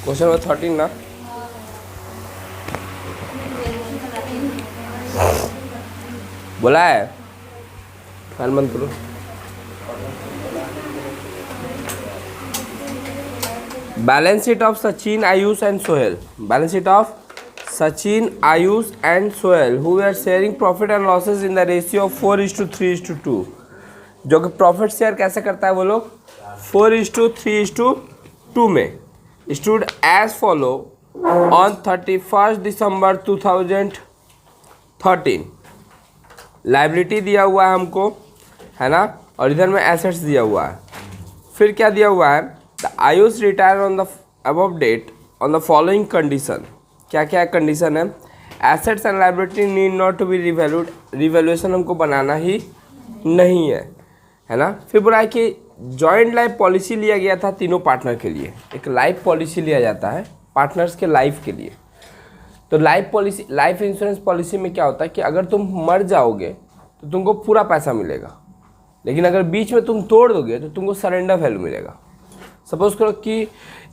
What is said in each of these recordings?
Question number 13 ना, बोला है फैन बंद करो। Balance sheet of Sachin, Ayush and Sohel. Balance sheet of Sachin, Ayush and Sohel who are sharing profit and losses in the ratio of 4:3:2। जो कि प्रॉफिट शेयर कैसे करता है वो लोग 4:3:2 में। Stood as follow on 31 December 2013। Liability दिया हुआ है हमको, है ना, और इधर में एसेट्स दिया हुआ है। फिर क्या दिया हुआ है, the Ayush retire on the above date on the following condition. क्या क्या कंडीशन है, assets and liability need not to be revalued. Revaluation हमको बनाना ही नहीं है ना। फिर बोला है कि जॉइंट लाइफ पॉलिसी लिया गया था तीनों पार्टनर के लिए। एक लाइफ पॉलिसी लिया जाता है पार्टनर्स के लाइफ के लिए। तो life policy, life insurance policy में क्या होता है कि अगर तुम मर जाओगे तो तुमको पूरा पैसा मिलेगा, लेकिन अगर बीच में तुम तोड़ दोगे तो तुमको सरेंडर वैल्यू मिलेगा। सपोज करो कि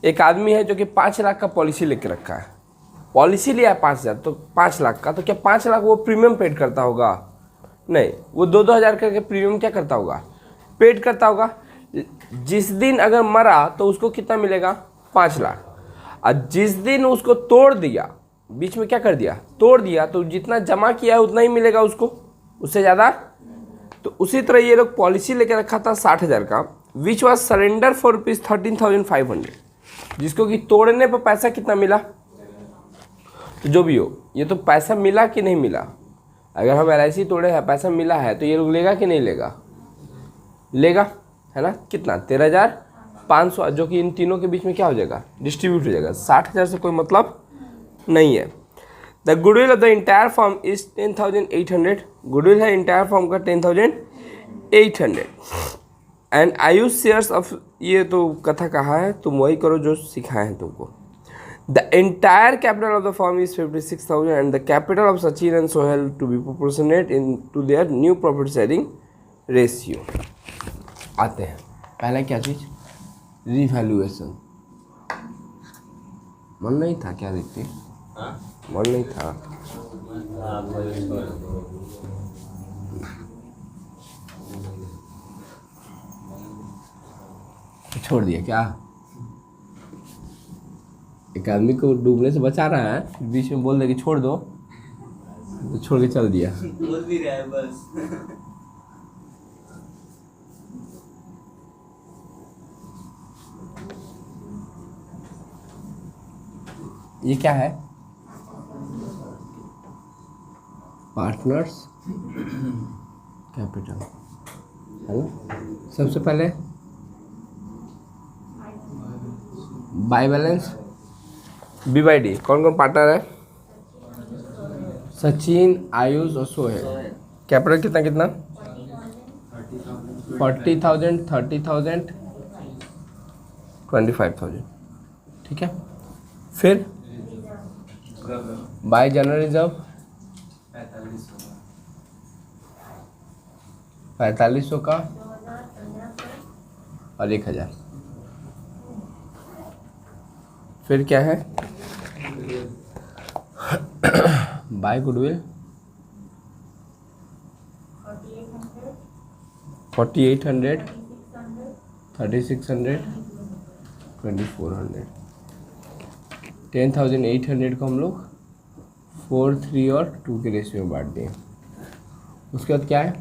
एक आदमी है जो कि 5 लाख का पॉलिसी लेके रखा है, पॉलिसी लिया है 5,000, तो 5 लाख का, तो क्या 5 लाख वो प्रीमियम पेड करता होगा? नहीं, वो 2-2 हज़ार करके प्रीमियम क्या करता होगा, पेड करता होगा। जिस दिन अगर मरा तो उसको कितना मिलेगा, 5 लाख। और जिस दिन उसको तोड़ दिया, बीच में क्या कर दिया, तोड़ दिया, तो जितना जमा किया है उतना ही मिलेगा उसको, उससे ज़्यादा। तो उसी तरह ये लोग पॉलिसी लेकर रखा था 60,000 का, which was surrender for rupees 13,500, जिसको कि तोड़ने पर पैसा कितना मिला। तो जो भी हो, ये तो पैसा मिला कि नहीं मिला। अगर हम LIC तोड़े हैं, पैसा मिला है, तो ये लोग लेगा कि नहीं लेगा, लेगा, है ना। कितना, 13,500, जो कि इन तीनों के बीच में क्या हो जाएगा, डिस्ट्रीब्यूट हो जाएगा। 60,000 से कोई मतलब नहीं है। The goodwill of the entire form is 10,800। Goodwill है इंटायर फॉर्म का 10,800। एंड आयुष शेयर्स ऑफ, ये तो कथा कहा है, तुम वही करो जो सिखाए हैं तुमको। The entire capital of the firm is 56,000 and the capital of Sachin and Sohel to be proportionate in to their new profit sharing ratio. आते हैं पहले क्या चीज़, रिवैल्यूएशन। मन नहीं था क्या देखते, मन नहीं था। छोड़ दिया क्या, एक आदमी को डूबने से बचा रहा है, बीच में बोल दे कि छोड़ दो, तो छोड़ के चल दिया। बोल भी रहा है बस। ये क्या है, पार्टनर्स कैपिटल, है ना। सबसे पहले बाय बैलेंस, BD। कौन कौन पार्टनर है, सचिन, आयुष और सोहेल। कैपिटल कितना कितना, 40,000, 30,000, 25,000, ठीक है। फिर बाय जनरल रिजर्व 4500 का और 1,000। फिर क्या है, बाय गुडविल 4,800, 3,600, 2,400। 10,800 को हम लोग 4, 3 और 2 के रेशियो में बांट दिए। उसके बाद क्या है,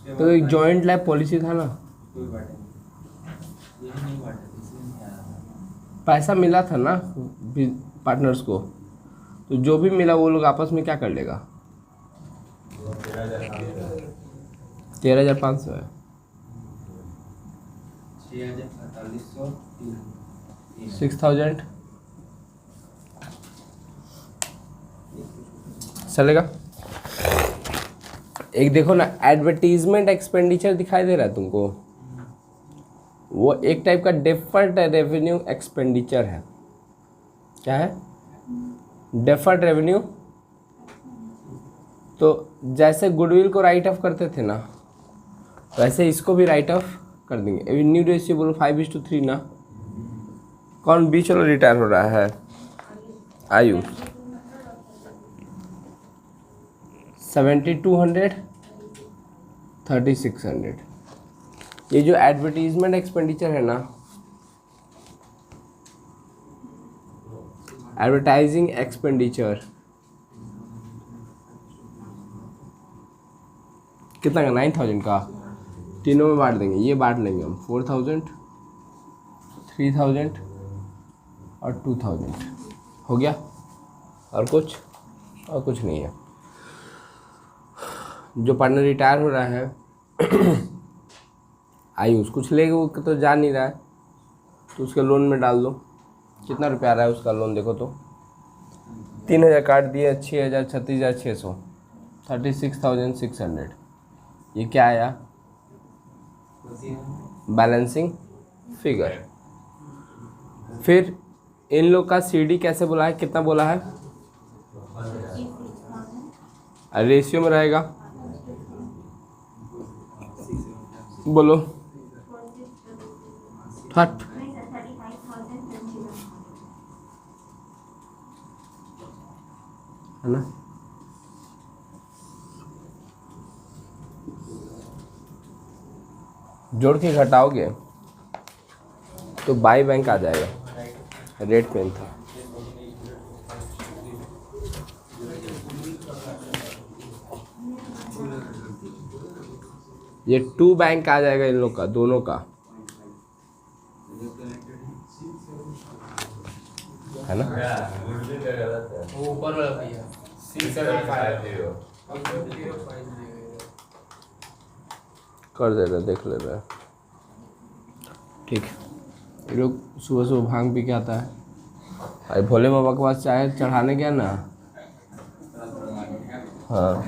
तो एक जॉइंट लाइफ पॉलिसी था ना, पैसा मिला था ना पार्टनर्स को, तो जो भी मिला वो लोग आपस में क्या कर लेगा, 13,500 है, 6,000 चलेगा। एक देखो ना, एडवर्टीजमेंट एक्सपेंडिचर दिखाई दे रहा है तुमको, वो एक टाइप का डेफर्ड रेवेन्यू एक्सपेंडिचर है। क्या है, डेफर्ड रेवेन्यू। तो जैसे गुडविल को राइट ऑफ करते थे ना, वैसे इसको भी राइट ऑफ कर देंगे। अभी न्यू रेशियो बोलो 5:3 ना। कौन बीच वाला रिटायर हो रहा है? आयुष। 7200 3600। ये जो एडवर्टीजमेंट एक्सपेंडिचर है ना, एडवर्टाइजिंग एक्सपेंडिचर कितना का? 9000 का। तीनों में बांट देंगे, ये बांट लेंगे हम 4000 3000 और 2000। हो गया? और कुछ नहीं है। जो पार्टनर रिटायर हो रहा है आयुष, कुछ लेके वो तो जा नहीं रहा है, तो उसके लोन में डाल दो। कितना रुपया आ रहा है उसका लोन? देखो तो 3000 काट दिए, 6000 36,600 36,600। ये क्या आया? Balancing figure. फिर इन लोग का सीडी कैसे बोला है? कितना बोला है? रेशियो में रहेगा, बोलो 30। है ना? जोड़ के घटाओगे तो बाई बैंक आ जाएगा। रेट पेन था। ये 2 बैंक आ जाएगा इन लोग का, दोनों का, है ना? ऊपर वाला भैया 6750 कर दे रहे, देख ले रहे। ठीक। ये लोग सुबह सुबह भांग पी के आता है। अरे भोले बाबा के पास चाय चढ़ाने गया ना, हाँ,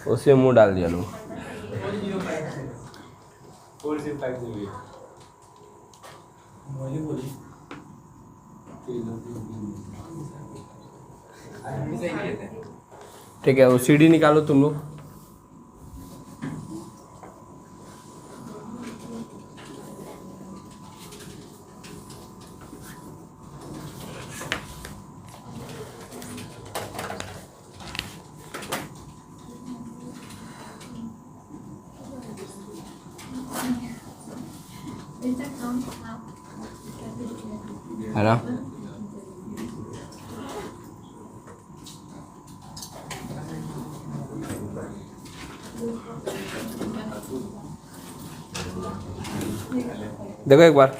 उसे मुंह डाल दिया लोग। 4050 ठीक है, वो सीडी निकालो तुम लोग। है ना? देखो एक बार,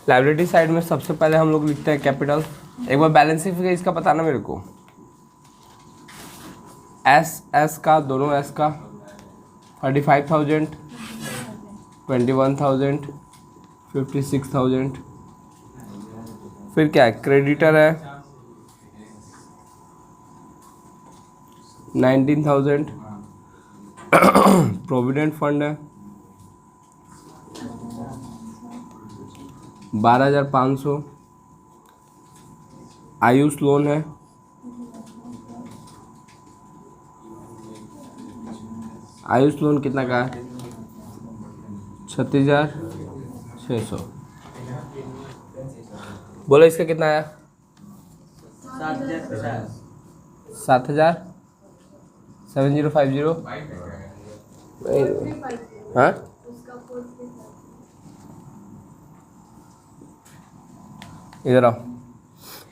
लायबिलिटी साइड में सबसे पहले हम लोग लिखते हैं कैपिटल। एक बार बैलेंसिंग फिगर इसका बताना मेरे को। एस का, दोनों एस का 35,000 21,000 56,000। फिर क्या है? क्रेडिटर है 19,000। प्रोविडेंट फंड है 12,500। आयुष लोन है आयुष लोन कितना का है? 36,600। बोलो इसका कितना आया? 7,000 7050। हाँ, इधर आओ।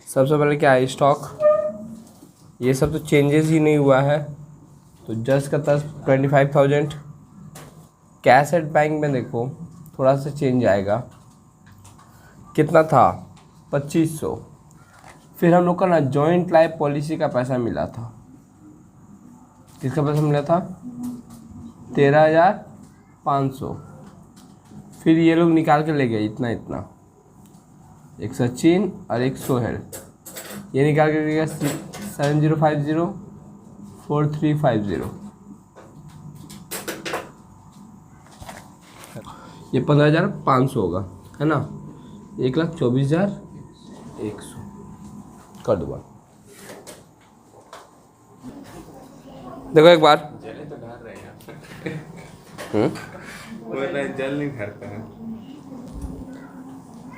सबसे पहले क्या है? स्टॉक। ये सब तो चेंजेस ही नहीं हुआ है, तो जस्ट का 25,000। कैश एट बैंक में देखो थोड़ा सा चेंज आएगा। कितना था? 2500। फिर हम लोग का ना जॉइंट लाइफ पॉलिसी का पैसा मिला था। किसका पैसा मिला था? 13,500। फिर ये लोग निकाल के ले गए इतना, एक सचिन और एक सोहेल। ये निकाल के ले गया 7050 4350। ये 15,500 होगा, है ना? 1,24,100 कर दो बार। देखो एक बार। जले तो ढार रहे हैं। हम्म, बोल रहे हैं, जल नहीं ढारता है।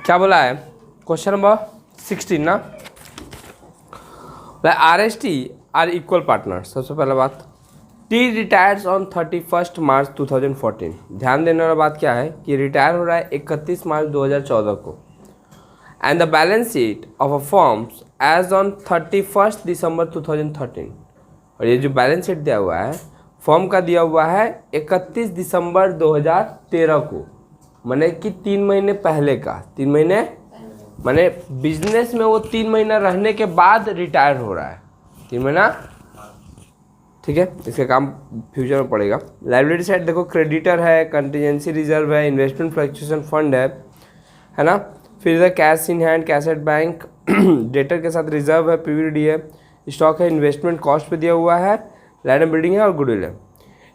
क्या बोला है क्वेश्चन नंबर 16 ना। RST are equal partner. सबसे पहला बात, टी रिटायर्स ऑन 31 मार्च 2014। ध्यान देने वाला बात क्या है कि रिटायर हो रहा है 31 मार्च 2014 को। And the balance sheet of a firms as on 31 December 2013। और ये जो बैलेंस शीट दिया हुआ है फॉर्म का दिया हुआ है 31 दिसंबर 2013 को, माने कि 3 महीने पहले का। 3 महीने माने बिजनेस में वो 3 महीना रहने के बाद रिटायर हो रहा है। 3 महीना, ठीक है। इसका काम फ्यूचर में पड़ेगा। लाइबिलिटी साइड देखो, क्रेडिटर है, कंटीजेंसी रिजर्व है, इन्वेस्टमेंट फ्लक्चुएशन फंड है ना। फिर इधर cash in hand, cash at bank, debtor के साथ रिजर्व है, पीवीडी है, स्टॉक है, इन्वेस्टमेंट कॉस्ट पे दिया हुआ है, लैंड एंड बिल्डिंग है और गुडविल है।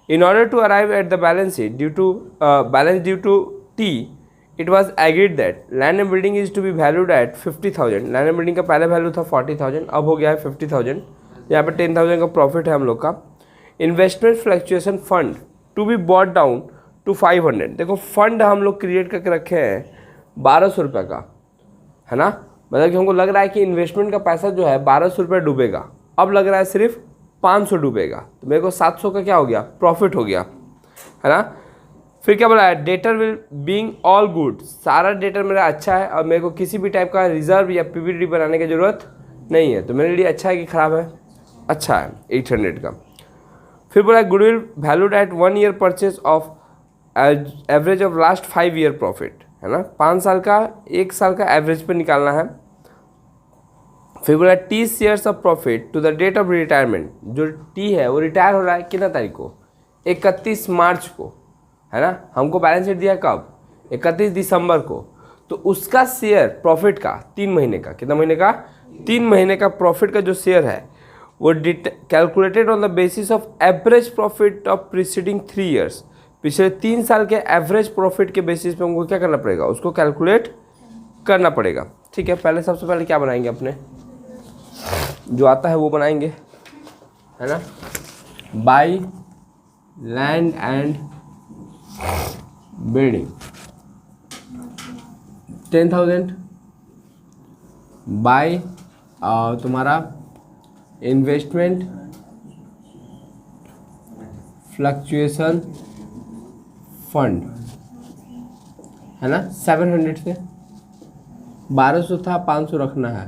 In order to arrive at the balance sheet due to T, it was agreed that land and building is to be valued at 50,000। Land and building का पहले value था 40,000, अब हो गया है 50,000। यहाँ पे 10,000 का प्रॉफिट है हम लोग का। Investment fluctuation fund to be bought down to 500। देखो फंड हम लोग क्रिएट करके रखे हैं 1200 रुपये का, है ना। मतलब कि हमको लग रहा है कि इन्वेस्टमेंट का पैसा जो है 1200 रुपये डूबेगा, अब लग रहा है सिर्फ 500 डूबेगा, तो मेरे को 700 का क्या हो गया, प्रॉफिट हो गया, है ना। फिर क्या बोला है, debtor will being all good. सारा डेटर मेरा अच्छा है और मेरे को किसी भी टाइप का रिजर्व या पीवीडी बनाने की ज़रूरत नहीं है। तो मेरे लिए अच्छा है कि ख़राब है, अच्छा है 800 का। फिर बोला goodwill valued at 1 year purchase of average of last 5 year profit, है ना। 5 साल का, 1 साल का एवरेज पे निकालना है। फिर बोला T shares of profit to the date of retirement. जो टी है वो रिटायर हो रहा है कितना तारीख को, 31 मार्च को, है ना। हमको बैलेंस शीट दिया कब, 31 दिसंबर को। तो उसका शेयर प्रॉफिट का 3 महीने का, कितना महीने का, 3 महीने का प्रॉफिट का जो शेयर है वो calculated on the basis of average profit of preceding 3 years. पिछले 3 साल के एवरेज प्रॉफिट के बेसिस पे हमको क्या करना पड़ेगा, उसको कैलकुलेट करना पड़ेगा, ठीक है। पहले सबसे पहले क्या बनाएंगे, अपने जो आता है वो बनाएंगे, है ना। By land and building 10,000, by तुम्हारा इन्वेस्टमेंट फ्लक्चुएशन फंड, है ना, 700 से 1200 था, 500 रखना है।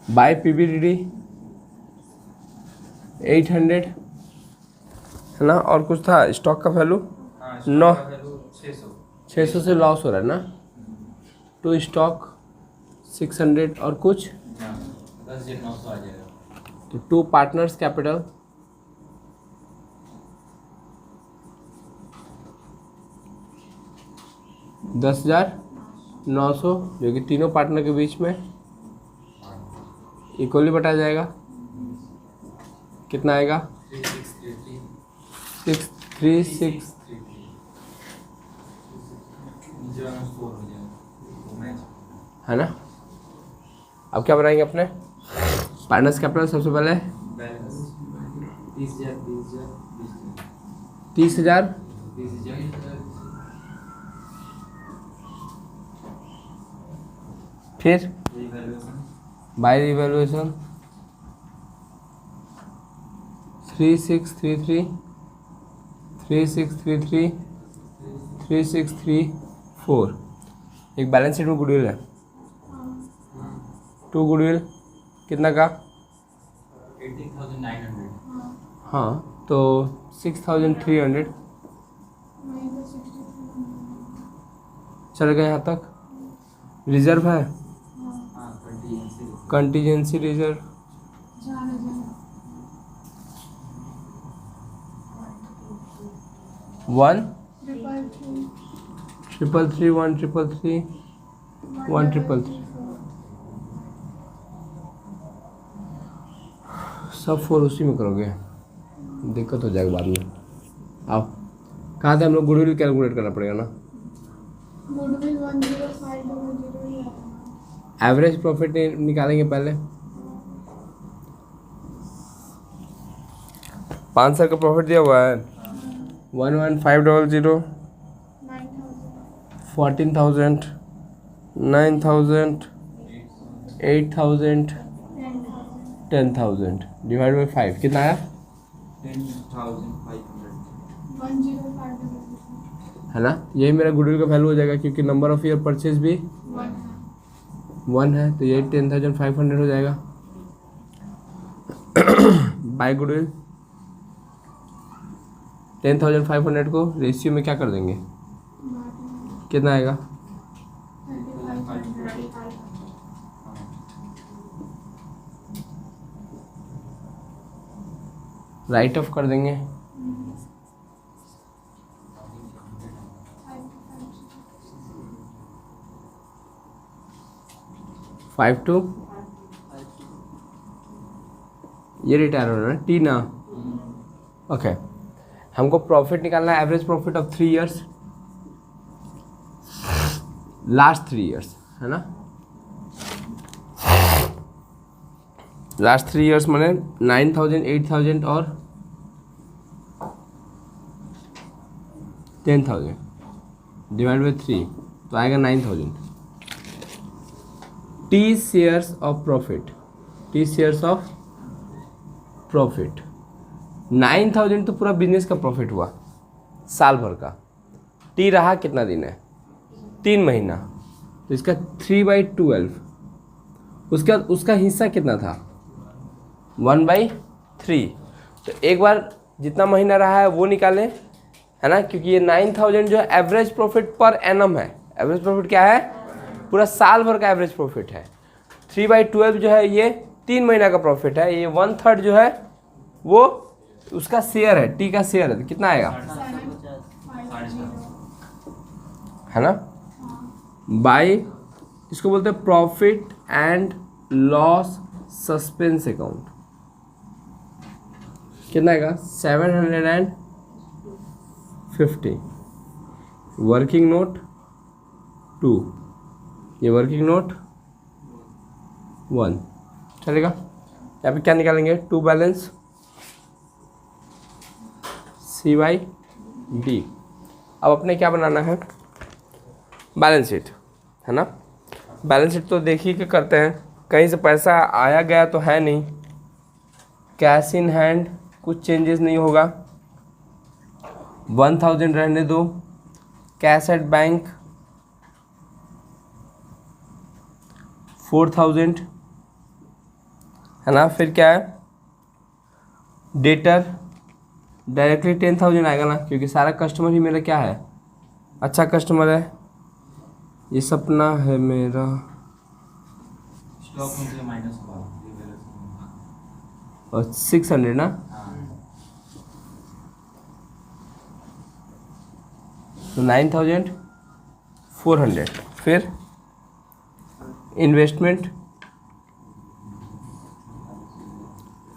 बाय पीवीडी 800, है ना। और कुछ था स्टॉक का वैल्यू 600 से लॉस हो रहा है ना। टू स्टॉक 600 और कुछ 10,900 आ जाएगा। तो 2 पार्टनर्स कैपिटल 10,900, जो कि तीनों पार्टनर के बीच में इक्वली बटाया जाएगा। कितना आएगा, 636, है ना। अब क्या बनाएंगे अपने पार्टनर्स कैपिटल। सबसे पहले 30,000, फिर बाय रिवैल्यूएशन 3633, 3633, 3634। एक बैलेंस शीट में गुडविल है, 2 गुडविल कितना का, 18,900। हाँ तो 6,300 चल गए यहाँ तक। रिजर्व है, कंटीजेंसी रिजर्व 1,333, 1,333, 1,333, सब 4 उसी में करोगे, दिक्कत हो जाएगा बाद में। आप कहाँ थे हम लोग, गुडविल कैलकुलेट करना पड़ेगा ना। गुडविल 10500 एवरेज प्रॉफिट निकालेंगे पहले, 5 साल का प्रॉफिट दिया हुआ है 11500, 9,000, 14,000, 9,000, 8,000, 10,000, 10,000 डिवाइड बाई 5 कितना आया 10,500 105,000 है ना। यही मेरा गुडविल का वैल्यू हो जाएगा क्योंकि नंबर ऑफ ईयर परचेज भी 1 है तो यही 10,500 हो जाएगा बाय गुडविल। 10,500 को रेशियो में क्या कर देंगे कितना आएगा 35,000 राइट ऑफ कर देंगे 5 to ये रिटायर हो रहा है टी ना। ओके हमको प्रॉफिट निकालना है average profit of 3 years last 3 years है ना। लास्ट 3 इयर्स मैंने 9,000, 8,000 और 10,000 डिवाइड बाई 3 तो आएगा 9,000। T shares of profit, T shares of profit 9,000 तो पूरा बिजनेस का प्रॉफिट हुआ साल भर का। टी रहा कितना दिन है 3 महीना तो इसका 3/12 उसका उसका हिस्सा कितना था 1/3 तो एक बार जितना महीना रहा है वो निकालें है ना क्योंकि ये 9,000 जो है एवरेज प्रॉफिट पर एनम है। एवरेज प्रॉफिट क्या है पूरा साल भर का एवरेज प्रॉफिट है। 3/12 जो है ये 3 महीना का प्रॉफिट है। ये 1/3 जो है वो उसका शेयर है टी का शेयर है तो कितना आएगा 750 है ना। बाय इसको बोलते हैं profit and loss suspense account कितना आएगा 750। वर्किंग नोट 2 ये वर्किंग नोट 1 चलेगा। यहाँ पे क्या निकालेंगे 2 बैलेंस C/D। अब अपने क्या बनाना है बैलेंस शीट है ना। बैलेंस शीट तो देखिए कि करते हैं कहीं से पैसा आया गया तो है नहीं। कैश इन हैंड कुछ चेंजेस नहीं होगा 1,000 रहने दो। कैश एट बैंक 4,000 है ना। फिर क्या है डेटर डायरेक्टली 10,000 आएगा ना क्योंकि सारा कस्टमर ही मेरा क्या है अच्छा कस्टमर है। ये सपना है मेरा स्टॉक में से माइनस हुआ और 600 ना तो 9,400। फिर इन्वेस्टमेंट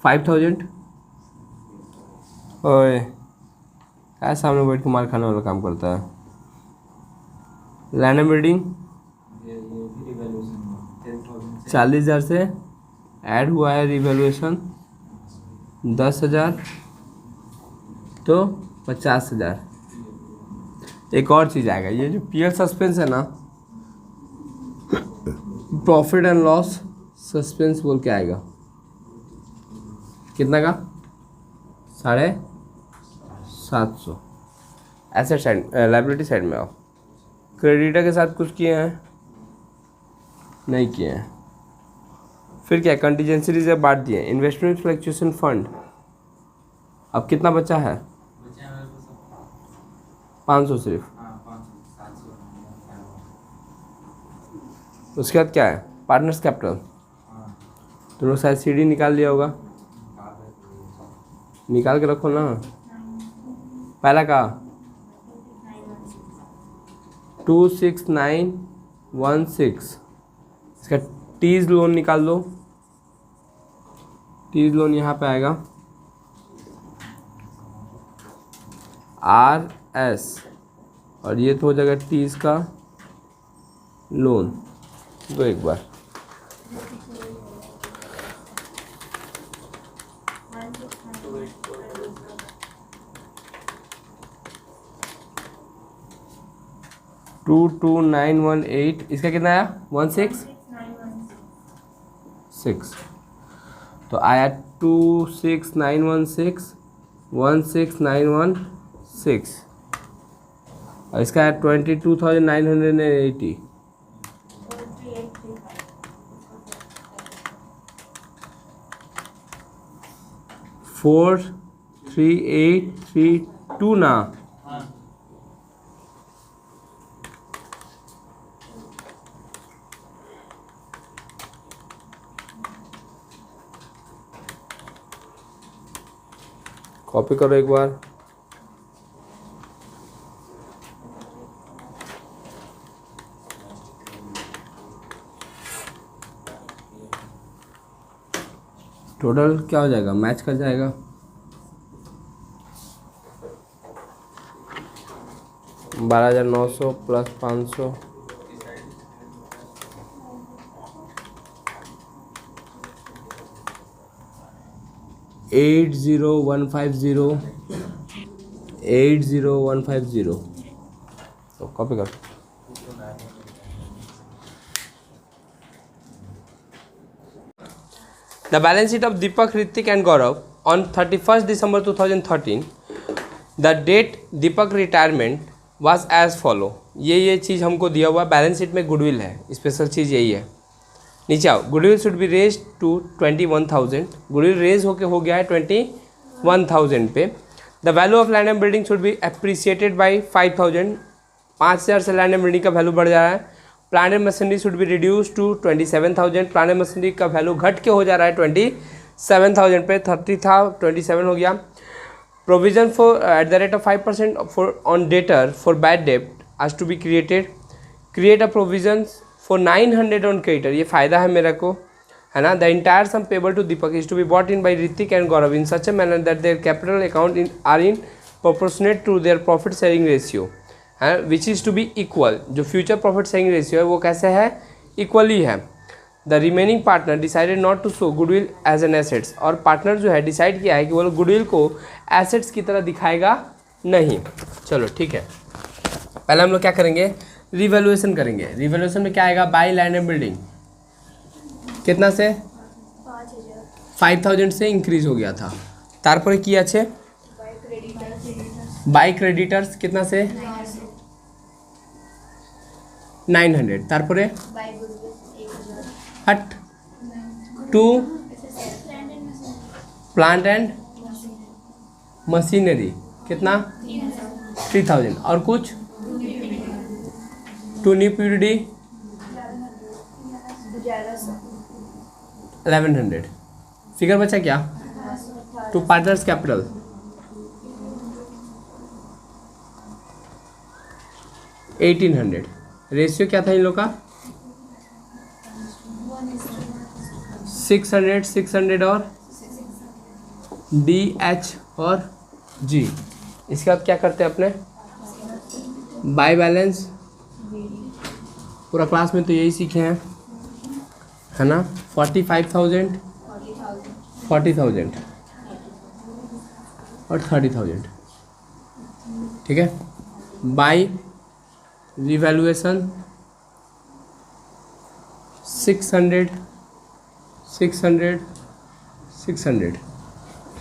5,000 ओए क्या सामने बैठ के मार खाने वाला काम करता है। लैंड एंड बिल्डिंग ये भी रिवैल्यूएशन हुआ 10,000 से 40,000 से ऐड हुआ है रिवैल्यूएशन 10,000 तो 50,000। एक और चीज़ आएगा ये जो पीएल सस्पेंस है ना प्रॉफिट एंड लॉस सस्पेंस बोल के आएगा कितना का 750। एसेट साइड लायबिलिटी साइड में आओ। क्रेडिटर के साथ कुछ किए हैं नहीं किए हैं। फिर क्या कंटीजेंसी रिजर्व बांट दिए। इन्वेस्टमेंट फ्लक्चुएशन फंड अब कितना बचा है बचे हैं मेरे को सब 500 सिर्फ। हाँ 500 700 उसके बाद क्या है पार्टनर्स कैपिटल हाँ तुम लोग शायद सीडी निकाल लिया होगा निकाल के रखो ना। पहला का 26916 इसका टीज लोन निकाल लो। टीज लोन यहाँ पे आएगा RS और ये तो हो जाएगा टीज का लोन। तो एक बार 22918, इसका कितना आया 16916, तो आया 26916 16916, और इसका है 22,980, 43832 ना, कॉपी करो एक बार। टोटल क्या हो जाएगा, मैच कर जाएगा। बारह 12,900 प्लस 500, एट 80,150, तो कॉपी कर। The balance sheet of Deepak, Ritik and Gaurav on 31st December 2013. The date Deepak retirement was as follow. ये चीज़ हमको दिया हुआ बैलेंस शीट में गुडविल है, स्पेशल चीज़ यही है। नीचे आओ, goodwill should be raise to 21,000, goodwill raise हो गया है 21,000 पे। The value of land and building should be appreciated by 5,000, 5,000 से लैंड एंड बिल्डिंग का वैल्यू बढ़ जा रहा है। Plant and machinery should be reduce to 27,000, plant and machinery का वैल्यू घट के हो जा रहा है 27,000 पे, 30 था 27 हो गया। Provision for at the rate of 5% for on debtor for bad डेप्ट आज to be created, create a provision for 900 on creditor, ये फ़ायदा है मेरे को, है ना। The entire sum payable to Deepak is to be brought in by Hrithik and Gaurav in such a manner that their capital account are in proportionate to their profit sharing ratio, है which is to be equal. जो future profit sharing ratio है वो कैसे है, equally है। The remaining partner decided not to show goodwill as an assets, और partner जो है डिसाइड किया है कि वो लोग गुडविल को एसेट्स की तरह दिखाएगा नहीं। चलो ठीक है, पहले हम लोग क्या करेंगे, रिवैल्यूएशन करेंगे। रिवैल्यूएशन में क्या आएगा, बाय लैंड एंड बिल्डिंग कितना से 5,000 से इंक्रीज हो गया था। तारपरे की अच्छे बाय क्रेडिटर्स कितना से 900, तारपरे हट टू प्लांट एंड मशीनरी कितना 3,000, और कुछ टू न्यू पीडी 1100। फिगर बचा क्या, टू पार्टनर्स कैपिटल 1800। रेशियो क्या था इन लोग का 600 600 और DH और G। इसके बाद क्या करते हैं अपने बाय बैलेंस, पूरा क्लास में तो यही सीखे हैं, है ना। 45,000 40,000 और 30,000, ठीक है। Bye revaluation 600 600 600।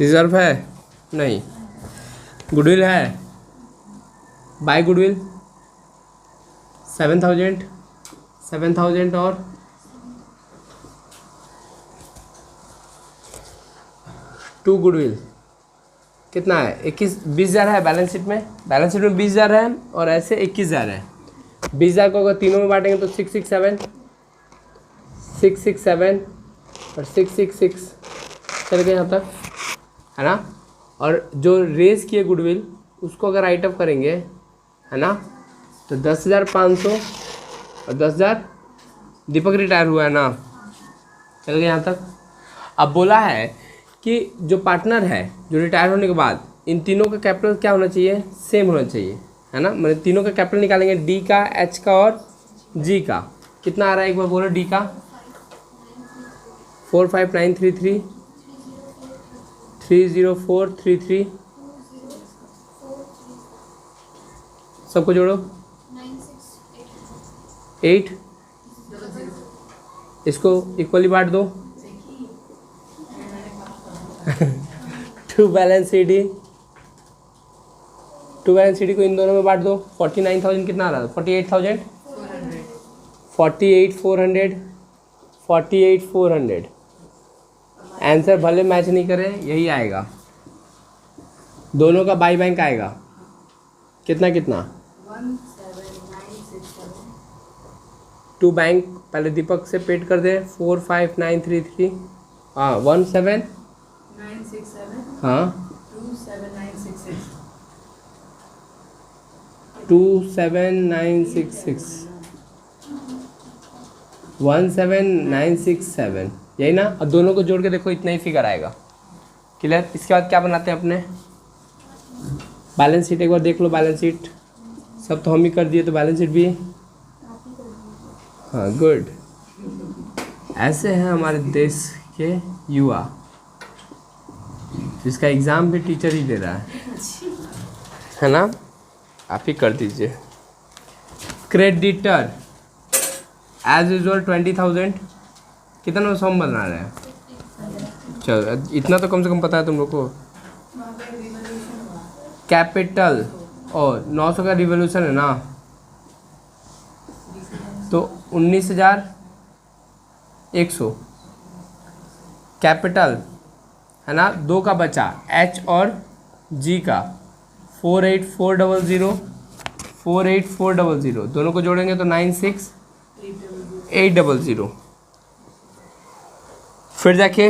रिजर्व है नहीं, गुडविल है, बाय गुडविल 7,000 7,000 और टू गुडविल कितना है 20,000 है बैलेंस शीट में। बैलेंस शीट में 20,000 है और ऐसे 21,000 है। 20,000 को अगर तीनों में बांटेंगे तो 667 667 और 666 चल गए यहाँ तक, है ना। और जो रेज किए गुडविल उसको अगर राइट अप करेंगे, है ना, तो 10,500 और 10,000 दीपक रिटायर हुआ है ना, चल गए यहाँ तक। अब बोला है कि जो पार्टनर है जो रिटायर होने के बाद इन तीनों का कैपिटल क्या होना चाहिए, सेम होना चाहिए, है ना। मतलब तीनों का कैपिटल निकालेंगे, डी का, एच का और जी का। कितना आ रहा है एक बार बोलो, डी का 45933 30433, सबको जोड़ो 8, इसको इक्वली बांट दो। 2 balance C D, 2 balance C D को इन दोनों में बांट दो। 49,000 कितना आ रहा था? 48,000, 48,400, 48,400। आंसर भले मैच नहीं करे, यही आएगा। दोनों का बाई बैंक आएगा कितना कितना? 2 बैंक पहले दीपक से पेड कर दे। 45933, हाँ 967 हाँ 27966 27966 17967, यही ना। और दोनों को जोड़ के देखो इतना ही फिगर आएगा। क्लियर? इसके बाद क्या बनाते हैं अपने? बैलेंस शीट एक बार देख लो। बैलेंस शीट सब तो हम ही कर दिए, तो बैलेंस शीट भी हाँ गुड। ऐसे हैं हमारे देश के युवा, जिसका एग्ज़ाम भी टीचर ही दे रहा है ना। आप ही कर दीजिए। Creditor as usual 20,000। कितना सॉम बना रहे हैं? चलो इतना तो कम से कम पता है तुम लोग को। कैपिटल और 900 का रिवोल्यूशन है ना, तो 19,100 कैपिटल है ना। 2 का बचा एच और जी का 48400, 48400 दोनों को जोड़ेंगे तो 96,800। फिर देखिए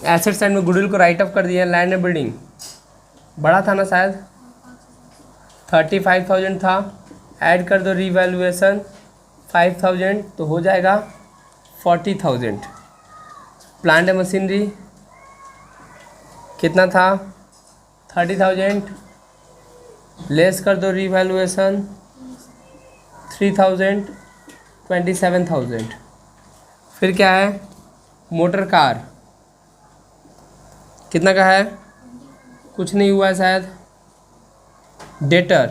एसेट साइड में गुडविल को राइट ऑफ कर दिया। लैंड एंड बिल्डिंग बड़ा था ना शायद, 35,000 था। ऐड कर दो रीवैल्यूएशन 5,000 तो हो जाएगा 40,000। प्लांट एंड मशीनरी कितना था? 30,000। लेस कर दो रीवैल्यूएशन 3,000, 27,000। फिर क्या है? मोटर कार कितना का है? कुछ नहीं हुआ है शायद। डेटर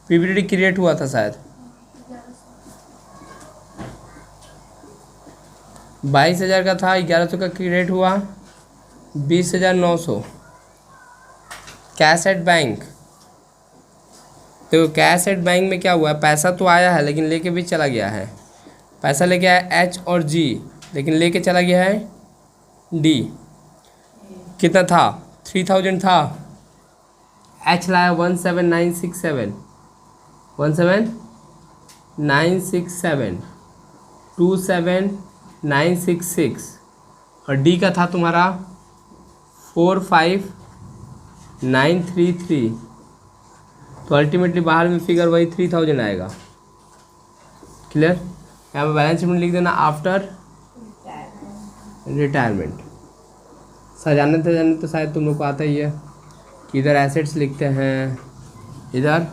पीवीडी क्रिएट हुआ था शायद, 22,000 का था, 1100 का क्रिएट हुआ, 20,900। कैश एट बैंक, देखो कैश एट बैंक में क्या हुआ है? पैसा तो आया है लेकिन लेके भी चला गया है। पैसा लेके आया एच और जी, लेकिन लेके चला गया है डी। कितना था? 3,000 था। एच लाया 17967, 17967, 27966 और डी का था तुम्हारा 45933। तो अल्टीमेटली बाहर में फिगर वही 3,000 आएगा। क्लियर? यहाँ पर बैलेंस शीट में लिख देना आफ्टर रिटायरमेंट। सजाने तो शायद तुम लोग को आता ही है कि इधर एसेट्स लिखते हैं, इधर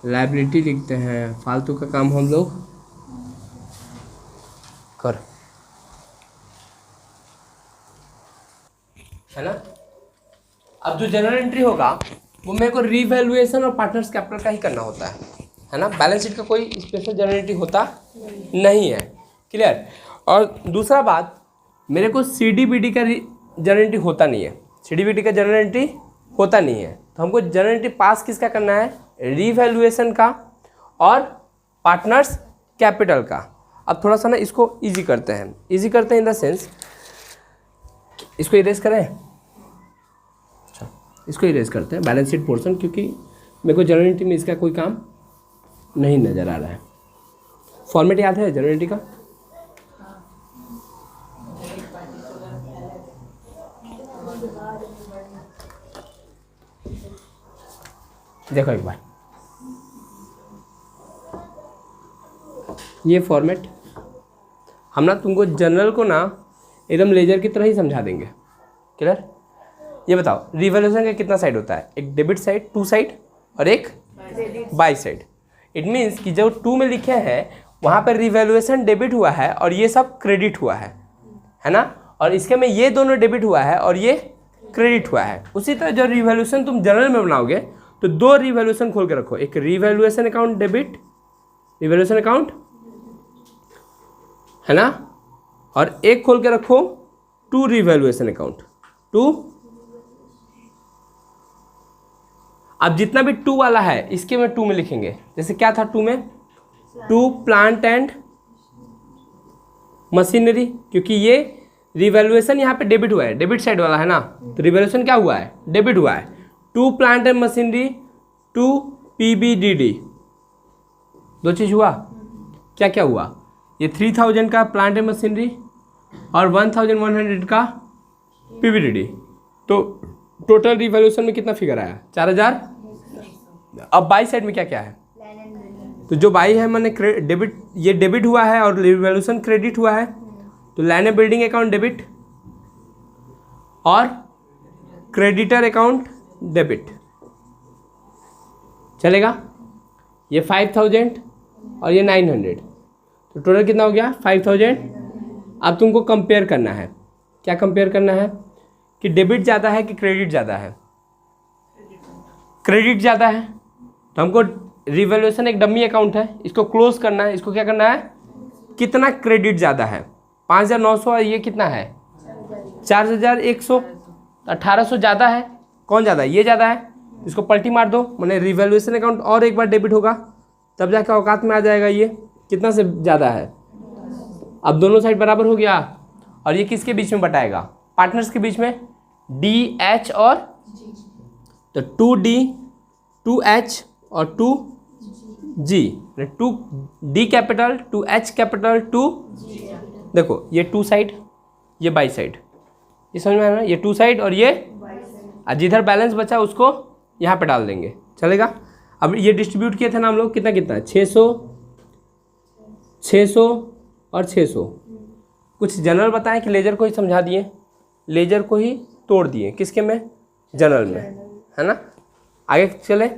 लायबिलिटी लिखते हैं। फालतू का काम हम लोग कर, है ना। अब जो जनरल एंट्री होगा वो मेरे को रीवैल्यूएशन और पार्टनर्स कैपिटल का ही करना होता है ना। बैलेंस शीट का कोई स्पेशल जनरल एंट्री होता नहीं है। क्लियर? और दूसरा बात, मेरे को सीडीबीडी का जनरल एंट्री होता नहीं है। सीडीबीडी का जनरल एंट्री होता नहीं है, तो हमको जनरल एंट्री पास किसका करना है? रीवैल्यूएशन का और पार्टनर्स कैपिटल का। अब थोड़ा सा ना इसको इजी करते हैं। इजी करते हैं इन द सेंस, इसको इरेज करें। अच्छा, इसको इरेज करते हैं बैलेंस शीट पोर्शन, क्योंकि मेरे को जनरल एंट्री में इसका कोई काम नहीं नज़र आ रहा है। फॉर्मेट याद है जनरल एंट्री का? देखो एक बार ये फॉर्मेट हम ना तुमको जनरल को ना एकदम लेजर की तरह ही समझा देंगे। क्लियर? ये बताओ रिवैल्यूएशन का कितना साइड होता है? एक डेबिट साइड, 2 साइड और एक बाई साइड। इट मीन्स कि जो 2 में लिखे हैं वहाँ पर रिवैल्यूएशन डेबिट हुआ है और ये सब क्रेडिट हुआ है ना। और इसके में ये दोनों डेबिट हुआ है और ये क्रेडिट हुआ है। उसी तरह जो रिवैल्यूएशन तुम जनरल में बनाओगे तो 2 रिवैल्यूएशन खोल के रखो, एक revaluation account debit revaluation account, है ना, और एक खोल के रखो टू रिवैल्यूएशन अकाउंट, टू। अब जितना भी टू वाला है इसके में टू में लिखेंगे। जैसे क्या था टू में, टू प्लांट एंड मशीनरी, क्योंकि ये रिवैल्यूएशन यहाँ पे डेबिट हुआ है, डेबिट साइड वाला है ना, तो रिवैल्यूएशन क्या हुआ है, डेबिट हुआ है। To plant and machinery, to PBDD, दो चीज हुआ। क्या क्या हुआ, ये 3000 का प्लांट एंड मशीनरी और 1100 का PBDD, तो टोटल रिवैल्यूएशन में कितना फिगर आया, 4000। अब बाई साइड में क्या क्या है, तो जो बाई है मैंने डेबिट, ये डेबिट हुआ है और रिवैल्यूएशन क्रेडिट हुआ है, तो land and building account debit और क्रेडिटर अकाउंट डेबिट, चलेगा। ये 5000 और ये 900, तो टोटल कितना हो गया 5000। अब तुमको कंपेयर करना है, क्या कंपेयर करना है कि डेबिट ज़्यादा है कि क्रेडिट ज़्यादा है। क्रेडिट ज़्यादा है तो हमको रिवैल्यूएशन एक डमी अकाउंट है, इसको क्लोज करना है। इसको क्या करना है, कितना क्रेडिट ज़्यादा है, 5900 और ये कितना है 4100, 1800 ज़्यादा है। कौन ज़्यादा है, ये ज़्यादा है, इसको पलटी मार दो, मैंने रिवैल्यूएशन अकाउंट और एक बार डेबिट होगा तब जाकर औकात में आ जाएगा। ये कितना से ज़्यादा है, अब दोनों साइड बराबर हो गया। और ये किसके बीच में बटाएगा, पार्टनर्स के बीच में, DH और, तो 2D 2H और 2G, 2D capital 2H capital 2, देखो ये टू साइड ये बाई साइड, ये समझ में आ रहा है, ये टू साइड और ये, जिधर बैलेंस बचा उसको यहाँ पे डाल देंगे, चलेगा। अब ये डिस्ट्रीब्यूट किए थे ना हम लोग, कितना कितना है, 600 600 और 600। कुछ जनरल बताएं कि लेजर को ही समझा दिए, लेजर को ही तोड़ दिए, किसके में, जनरल में, है ना। आगे चले,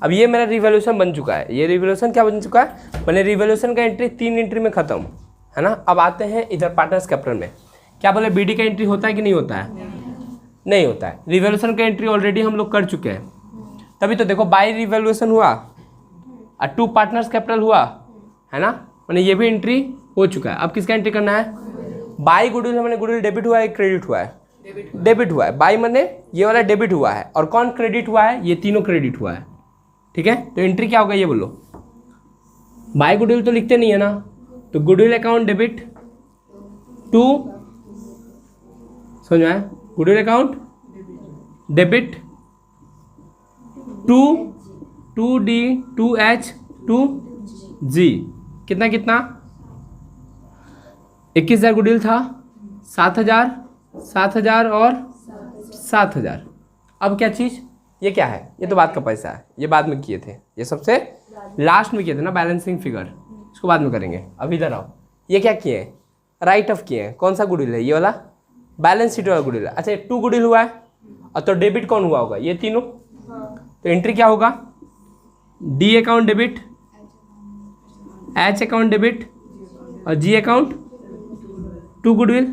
अब ये मेरा रिवैल्यूएशन बन चुका है। ये रिवैल्यूएशन क्या बन चुका है, मैंने रिवैल्यूएशन का एंट्री 3 एंट्री में ख़त्म, है ना। अब आते हैं इधर पार्टनर्स कैपिटल में, क्या बोले BD का एंट्री होता है कि नहीं होता है, नहीं होता है। रिवैल्यूएशन का एंट्री ऑलरेडी हम लोग कर चुके हैं, तभी तो देखो बाई रिवैल्यूएशन हुआ और 2 पार्टनर्स कैपिटल हुआ, है ना, मैंने ये भी एंट्री हो चुका है। अब किसका एंट्री करना है, बाई गुडविल है, मैंने गुडविल डेबिट हुआ है क्रेडिट हुआ है, डेबिट हुआ है। बाई मैंने ये वाला डेबिट हुआ है, और कौन क्रेडिट हुआ है, ये तीनों क्रेडिट हुआ है, ठीक है। तो एंट्री क्या होगा ये बोलो, बाई गुडविल तो लिखते नहीं है ना, तो गुडविल अकाउंट डेबिट टू, समझ में आया, goodwill account debit 2D 2H 2G, कितना कितना 21,000 गुडविल था, 7,000 और 7,000। अब क्या चीज़, ये क्या है, ये तो बाद का पैसा है, ये बाद में किए थे, ये सबसे लास्ट में किए थे ना बैलेंसिंग फिगर, इसको बाद में करेंगे। अब इधर आओ, ये क्या किए हैं, राइट ऑफ किए हैं। कौन सा गुडविल है, ये वाला बैलेंस शीट वाला गुडविल है। अच्छा 2 गुडविल हुआ है, और तो डेबिट कौन हुआ होगा, ये तीनों। तो एंट्री क्या होगा, D account debit, H account debit और G अकाउंट 2 गुडविल।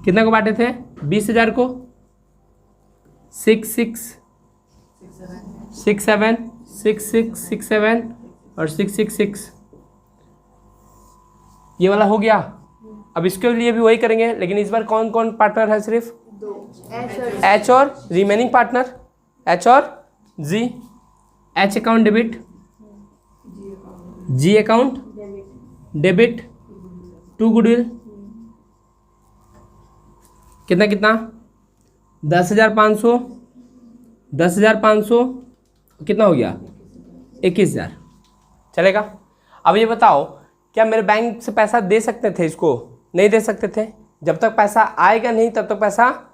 कितना को बांटे थे, 20,000 को, 6 6 6 7 6 6 6 7 और 6 6 6, ये वाला हो गया। अब इसके लिए भी वही करेंगे, लेकिन इस बार कौन कौन पार्टनर है, सिर्फ H और रिमेनिंग पार्टनर H और G। H account debit, G account debit 2 goodwill, कितना कितना 10,500 10,500, कितना हो गया 21,000, चलेगा। अब ये बताओ, क्या मेरे बैंक से पैसा दे सकते थे इसको, नहीं दे सकते थे, जब तक पैसा आएगा नहीं तब तक पैसा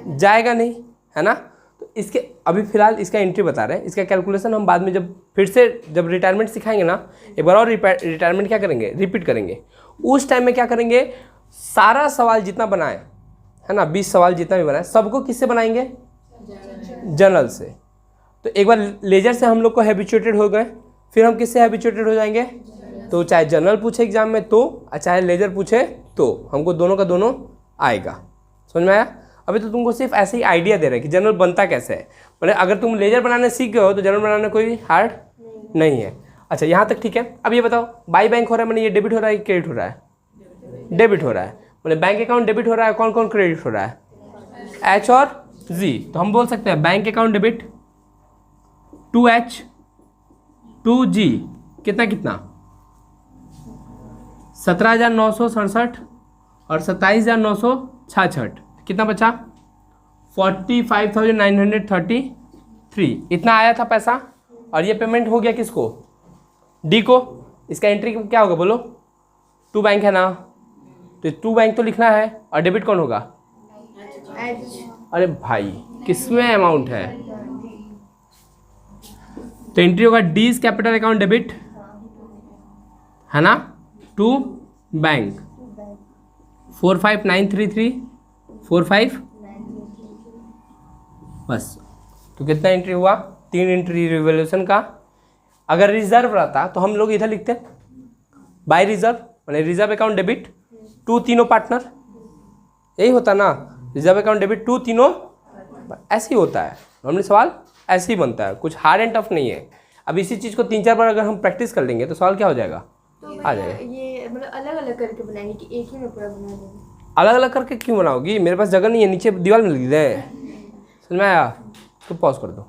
जाएगा नहीं, है ना। तो इसके अभी फिलहाल इसका एंट्री बता रहे हैं, इसका कैलकुलेशन हम बाद में जब फिर से जब रिटायरमेंट सिखाएंगे ना, एक बार और रिटायरमेंट क्या करेंगे, रिपीट करेंगे। उस टाइम में क्या करेंगे, सारा सवाल जितना बनाए, है ना, 20 सवाल जितना भी बनाए, सबको किससे बनाएंगे, जनरल से। तो एक बार लेजर से हम लोग को हैबिचुएटेड हो गए, फिर हम किससे हैबिचुएटेड हो जाएंगे, तो चाहे जनरल पूछे एग्जाम में तो, चाहे लेजर पूछे तो, हमको दोनों का दोनों आएगा। समझ में आया। अभी तो तुमको सिर्फ ऐसे ही आइडिया दे रहे हैं कि जनरल बनता कैसे है, मतलब अगर तुम लेजर बनाने सीख गए हो तो जनरल बनाना कोई हार्ड नहीं है। अच्छा यहाँ तक ठीक है। अब ये बताओ बाई बैंक हो रहा है मैंने ये डेबिट हो रहा है कि क्रेडिट हो रहा है? डेबिट हो रहा है। मैंने बैंक अकाउंट डेबिट हो रहा है, कौन कौन क्रेडिट हो रहा है? एच और जी। तो हम बोल सकते हैं bank account debit 2H 2G कितना कितना 17,967 और 27,966 कितना बचा 45,933 इतना आया था पैसा। और ये पेमेंट हो गया किसको? डी को। इसका एंट्री क्या होगा बोलो? टू बैंक है ना, तो टू बैंक तो लिखना है। और डेबिट कौन होगा? अरे भाई किसमें अमाउंट है? तो एंट्री होगा डीज कैपिटल अकाउंट डेबिट है ना, टू बैंक 45,933 45 बस। तो कितना एंट्री हुआ? 3 एंट्री रिवोल्यूशन का। अगर रिजर्व रहता तो हम लोग इधर लिखते बाय रिजर्व, मैंने रिजर्व अकाउंट डेबिट टू तीनों पार्टनर, यही होता ना, रिजर्व अकाउंट डेबिट टू तीनों, ऐसे ही होता है नॉर्मली सवाल, ऐसे ही बनता है, कुछ हार्ड एंड टफ नहीं है। अब इसी चीज़ को 3-4 बार अगर हम प्रैक्टिस कर लेंगे तो सवाल क्या हो जाएगा? तो आ जाएगा। ये मतलब अलग अलग करके बनाएंगे कि एक ही में पूरा बना देंगे? अलग अलग करके क्यों बनाओगी? मेरे पास जगह नहीं है, नीचे दीवार में लिख दे। समझ में आया? तो पॉज कर दो।